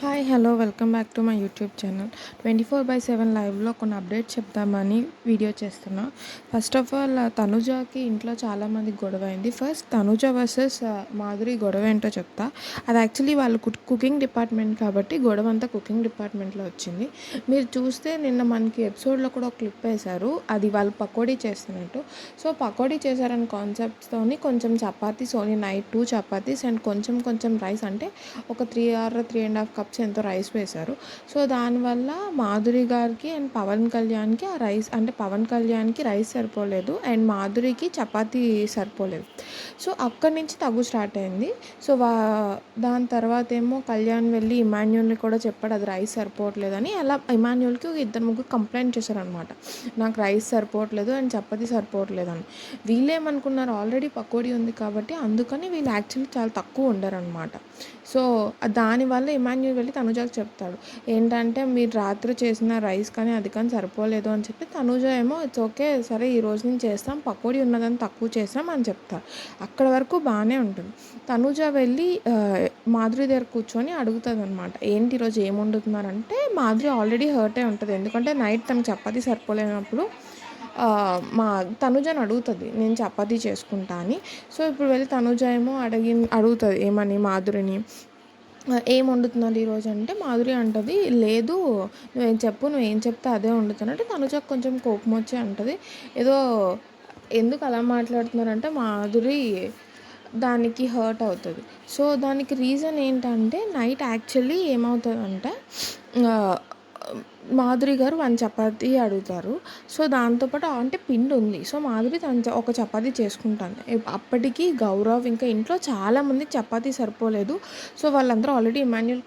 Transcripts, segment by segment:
Hi hello welcome back to my YouTube channel 24/7 లైవ్లో కొన్ని updates చెప్దామని వీడియో చేస్తున్నా. ఫస్ట్ ఆఫ్ ఆల్ తనుజాకి ఇంట్లో చాలామంది గొడవ అయింది. ఫస్ట్ తనుజ వర్సెస్ మాధురి గొడవ ఏంటో చెప్తా. అది యాక్చువల్లీ వాళ్ళు కుకింగ్ డిపార్ట్మెంట్ కాబట్టి గొడవ అంతా కుకింగ్ డిపార్ట్మెంట్లో వచ్చింది. మీరు చూస్తే నిన్న మనకి ఎపిసోడ్లో కూడా ఒక క్లిప్ వేశారు, అది వాళ్ళు పకోడీ చేస్తున్నట్టు. సో పకోడీ చేశారని కాన్సెప్ట్స్తోని కొంచెం chapatis, only night 2 chapatis and కొంచెం కొంచెం రైస్, అంటే ఒక 3 or 3.5 కప్స్ ఎంతో రైస్ వేశారు. సో దానివల్ల మాధురి గారికి అండ్ పవన్ కళ్యాణ్కి ఆ రైస్, అంటే పవన్ కళ్యాణ్కి రైస్ సరిపోలేదు అండ్ మాధురికి చపాతీ సరిపోలేదు. సో అక్కడి నుంచి తగ్గు స్టార్ట్ అయింది. సో దాని తర్వాత ఏమో కళ్యాణ్ వెళ్ళి ఇమాన్యుల్ని కూడా చెప్పాడు అది రైస్ సరిపోవట్లేదని. అలా ఇమాన్యుల్కి ఒక 2-3 కంప్లైంట్ చేశారనమాట, నాకు రైస్ సరిపోవట్లేదు అండ్ చపాతీ సరిపోవట్లేదని. వీళ్ళేమనుకున్నారు, ఆల్రెడీ పకోడీ ఉంది కాబట్టి అందుకని వీళ్ళు యాక్చువల్లీ చాలా తక్కువ వండారనమాట. సో దానివల్ల ఇమాన్యుల్ వెళ్ళి తనుజాకి చెప్తాడు, ఏంటంటే మీరు రాత్రి చేసిన రైస్ కానీ అది కానీ సరిపోలేదు అని చెప్పి. తనుజ ఏమో ఇట్స్ ఓకే, సరే ఈ రోజు నుంచి చేస్తాం, పకోడీ ఉన్నదని తక్కువ చేస్తాం అని చెప్తారు. అక్కడ వరకు బాగానే ఉంటుంది. తనుజ వెళ్ళి మాధురి దగ్గర కూర్చొని అడుగుతుంది అనమాట, ఏంటి ఈరోజు ఏం వండుతున్నారంటే. మాధురి ఆల్రెడీ హర్ట్ అయి ఉంటుంది, ఎందుకంటే నైట్ తనకు చపాతీ సరిపోలేనప్పుడు మా తనుజని అడుగుతుంది, నేను చపాతీ చేసుకుంటా అని. సో ఇప్పుడు వెళ్ళి తనుజ ఏమో అడుగుతుంది ఏమని మాధురిని, ఏం వండుతున్నారు ఈరోజు అంటే. మాధురి అంటుంది, లేదు నువ్వేం చెప్పు, నువ్వేం చెప్తే అదే వండుతానంటే. తనుజకు కొంచెం కోపం వచ్చి అంటుంది, ఏదో ఎందుకు అలా మాట్లాడుతున్నారంటే మాధురి దానికి హర్ట్ అవుతుంది. సో దానికి రీజన్ ఏంటంటే, నైట్ యాక్చువల్లీ ఏమవుతుందంటే మాధురి గారు 1 చపాతీ అడుగుతారు. సో దాంతోపాటు అంటే పిండి ఉంది. సో మాధురి ఒక చపాతీ చేసుకుంటాను. అప్పటికి గౌరవ్ ఇంకా ఇంట్లో చాలామంది చపాతీ సరిపోలేదు. సో వాళ్ళందరూ ఆల్రెడీ ఇమాన్యుల్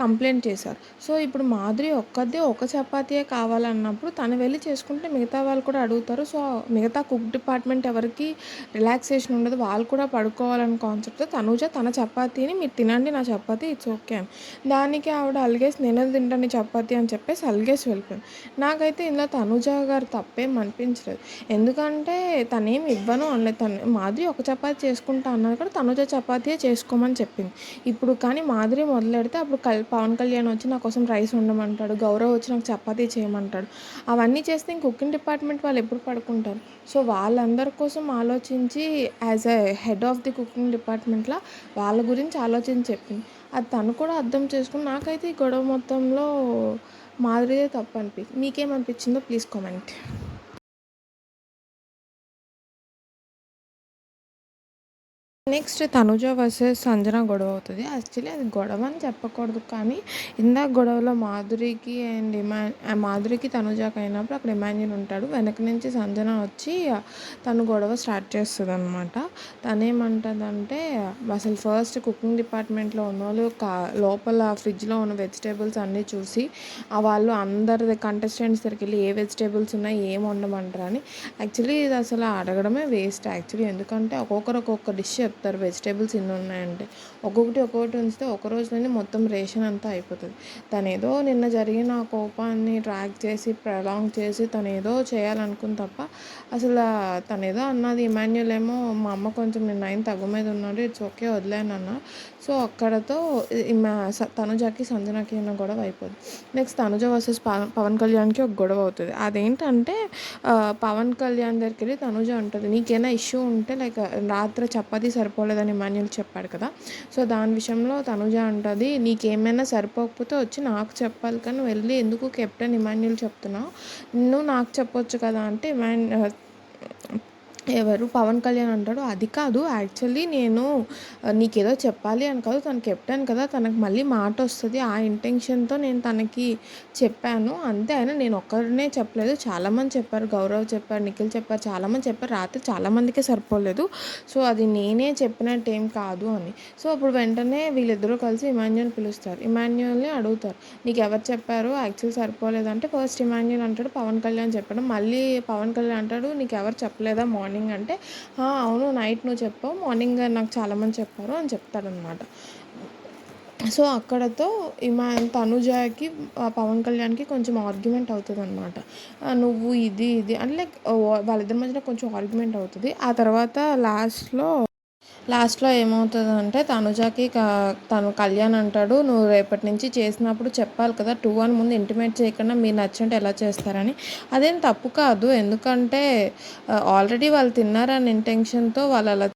కంప్లైంట్ చేశారు. సో ఇప్పుడు మాధురి ఒక్కదే ఒక చపాతీయే కావాలన్నప్పుడు తను వెళ్ళి చేసుకుంటే మిగతా వాళ్ళు కూడా అడుగుతారు. సో మిగతా కుక్ డిపార్ట్మెంట్ ఎవరికి రిలాక్సేషన్ ఉండదు, వాళ్ళు కూడా పడుకోవాలన్న కాన్సెప్ట్తో తనుజ తన చపాతీని మీరు తినండి, నా చపాతీ ఇట్స్ ఓకే అని. దానికి ఆవిడ అలిగేసి నేను తింటాను చపాతీ అని చెప్పేసి అలిగేసి వెళ్ళిపోయాను. నాకైతే ఇందులో తనుజ గారు తప్పేం అనిపించలేదు, ఎందుకంటే తనేం ఇవ్వను అనలేదు. మాధురి ఒక చపాతీ చేసుకుంటా అన్నది కూడా తనుజ చపాతీయే చేసుకోమని చెప్పింది. ఇప్పుడు కానీ మాధురి మొదలెడితే అప్పుడు పవన్ కళ్యాణ్ వచ్చి నా కోసం రైస్ ఉండమంటాడు, గౌరవ్ వచ్చి నాకు చపాతీ చేయమంటాడు. అవన్నీ చేస్తే ఇంక కుకింగ్ డిపార్ట్మెంట్ వాళ్ళు ఎప్పుడు పడుకుంటారు. సో వాళ్ళందరి కోసం ఆలోచించి as a head of the cooking డిపార్ట్మెంట్లో వాళ్ళ గురించి ఆలోచించి చెప్పింది. అది తను కూడా అర్థం చేసుకుని. నాకైతే ఈ గొడవ మొత్తంలో మాధురిదే తప్పు మీకేమనిపించిందో please comment. Next Tanuja versus Sanjana గొడవ అవుతుంది. యాక్చువల్లీ అది గొడవ అని చెప్పకూడదు, కానీ ఇందాక గొడవలో మాధురికి అండ్ మాధురికి తనుజాకి అయినప్పుడు అక్కడ ఇమాన్యుల్ ఉంటాడు, వెనక నుంచి సంజన వచ్చి తను గొడవ స్టార్ట్ చేస్తుంది అనమాట. తనేమంటుందంటే, అసలు ఫస్ట్ కుకింగ్ డిపార్ట్మెంట్లో ఉన్న వాళ్ళు లోపల ఫ్రిడ్జ్లో ఉన్న వెజిటేబుల్స్ అన్నీ చూసి వాళ్ళు అందరి కంటెస్టెంట్స్ దగ్గరికి వెళ్ళి ఏ వెజిటేబుల్స్ ఉన్నాయి ఏం వండమంటారని. యాక్చువల్లీ ఇది అసలు అడగడమే వేస్ట్ యాక్చువల్లీ, ఎందుకంటే ఒక్కొక్కరు ఒక్కొక్క డిష్ చెప్తారు, వెజిటేబుల్స్ ఇన్ని ఉన్నాయంటే ఒక్కొక్కటి ఉంచితే ఒక రోజులోనే మొత్తం రేషన్ అంతా అయిపోతుంది. తను ఏదో నిన్న జరిగిన కోపాన్ని ట్రాక్ చేసి ప్రలాంగ్ చేసి తను ఏదో చేయాలనుకుని తప్ప అసలు తను ఏదో అన్నది. ఇమాన్యుల్ ఏమో మా అమ్మ కొంచెం నిన్న అయిన తగ్గు మీద ఉన్నాడు, ఇట్స్ ఓకే వదిలేను అన్న. సో అక్కడతో తనుజకి సంజనకి ఉన్న గొడవ అయిపోతుంది. నెక్స్ట్ తనుజ వర్సెస్ పవన్ కళ్యాణ్కి ఒక గొడవ అవుతుంది. అదేంటంటే పవన్ కళ్యాణ్ దగ్గరికి వెళ్ళి తనుజ ఉంటుంది, నీకేమైనా ఇష్యూ ఉంటే లైక్ రాత్రి చపాతీ సరిపోలేదని ఇమాన్యుల్ చెప్పాడు కదా. సో దాని విషయంలో తనుజ అంటుంది, నీకేమైనా సరిపోకపోతే వచ్చి నాకు చెప్పాలి, కానీ వెళ్ళి ఎందుకు కెప్టెన్ ఇమాన్యుల్ చెప్తున్నావు, నువ్వు నాకు చెప్పొచ్చు కదా అంటే ఎవరు పవన్ కళ్యాణ్ అంటాడు, అది కాదు యాక్చువల్లీ నేను నీకేదో చెప్పాలి అని కాదు, తను కెప్టెన్ కదా, తనకు మళ్ళీ మాట వస్తుంది ఆ ఇంటెన్షన్తో నేను తనకి చెప్పాను అంతే. అయినా నేను ఒక్కరినే చెప్పలేదు, చాలామంది చెప్పారు, గౌరవ్ చెప్పారు, నిఖిల్ చెప్పారు, చాలామంది చెప్పారు, రాత్రి చాలామందికే సరిపోలేదు, సో అది నేనే చెప్పినట్టు ఏం కాదు అని. సో అప్పుడు వెంటనే వీళ్ళిద్దరూ కలిసి ఇమాన్యుల్ పిలుస్తారు, ఇమాన్యుల్ని అడుగుతారు, నీకు ఎవరు చెప్పారు యాక్చువల్ సరిపోలేదంటే. ఫస్ట్ ఇమాన్యుల్ అంటాడు పవన్ కళ్యాణ్ చెప్పడం, మళ్ళీ పవన్ కళ్యాణ్ అంటాడు నీకు ఎవరు చెప్పలేదా మార్నింగ్ అంటే. అవును నైట్ నువ్వు చెప్పావు, మార్నింగ్ నాకు చాలామంది చెప్పారు అని చెప్తాడనమాట. సో అక్కడతో తనుజాకి పవన్ కళ్యాణ్కి కొంచెం ఆర్గ్యుమెంట్ అవుతుంది అనమాట. నువ్వు ఇది అంటే లైక్ వాళ్ళిద్దరి మధ్యన కొంచెం ఆర్గ్యుమెంట్ అవుతుంది. ఆ తర్వాత లాస్ట్లో లాస్ట్‌లో ఏమవుతదంటే తనుజకి తను కళ్యాణ్ అంటాడు, "నువ్వు రేపటి నుంచి చేసినప్పుడు చెప్పాలి కదా! 2 అని ముందు ఇంటిమేట్ చేయకుండా మీరు నచ్చినట్టు ఎలా చేస్తారని." అదేం తప్పు కాదు. ఎందుకంటే ఆల్రెడీ వాళ్ళు తిన్నారన్న ఇంటెన్షన్‌తో వాళ్ళలా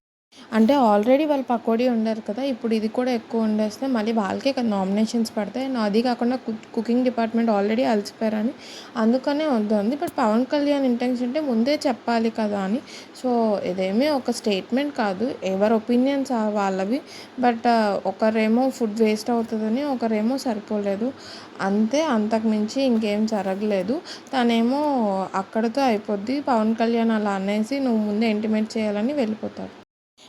అంటే ఆల్రెడీ వాళ్ళు పకోడీ వండారు కదా! ఇప్పుడు ఇది కూడా ఎక్కువ వండేస్తే మళ్ళీ వాళ్ళకే కదా నామినేషన్స్ పడతాయి. అది కాకుండా కుకింగ్ డిపార్ట్‌మెంట్ ఆల్రెడీ అలసిపోయారని అందుకనే వద్దంది. బట్ పవన్ కళ్యాణ్ ఇంటెన్షన్ అంటే ముందే చెప్పాలి కదా అని. సో, ఇదేమీ ఒక స్టేట్మెంట్ కాదు. ఎవరి ఒపీనియన్స్ వాళ్ళవి. బట్ ఒకరేమో ఫుడ్ వేస్ట్ అవుతదని, ఒకరేమో సరిపోలేదు. అంతే. అంతకు మించి ఇంకేం జరగలేదు. తనేమో అక్కడితో అయిపోద్ది. పవన్ కళ్యాణ్ అలా అనేసి నువ్వు ముందే ఇంటిమేట్ చేయాలని వెళ్ళిపోతాడు.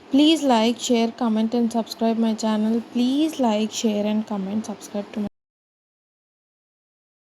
Please like, share, comment and subscribe my channel. Please like, share and comment, subscribe to my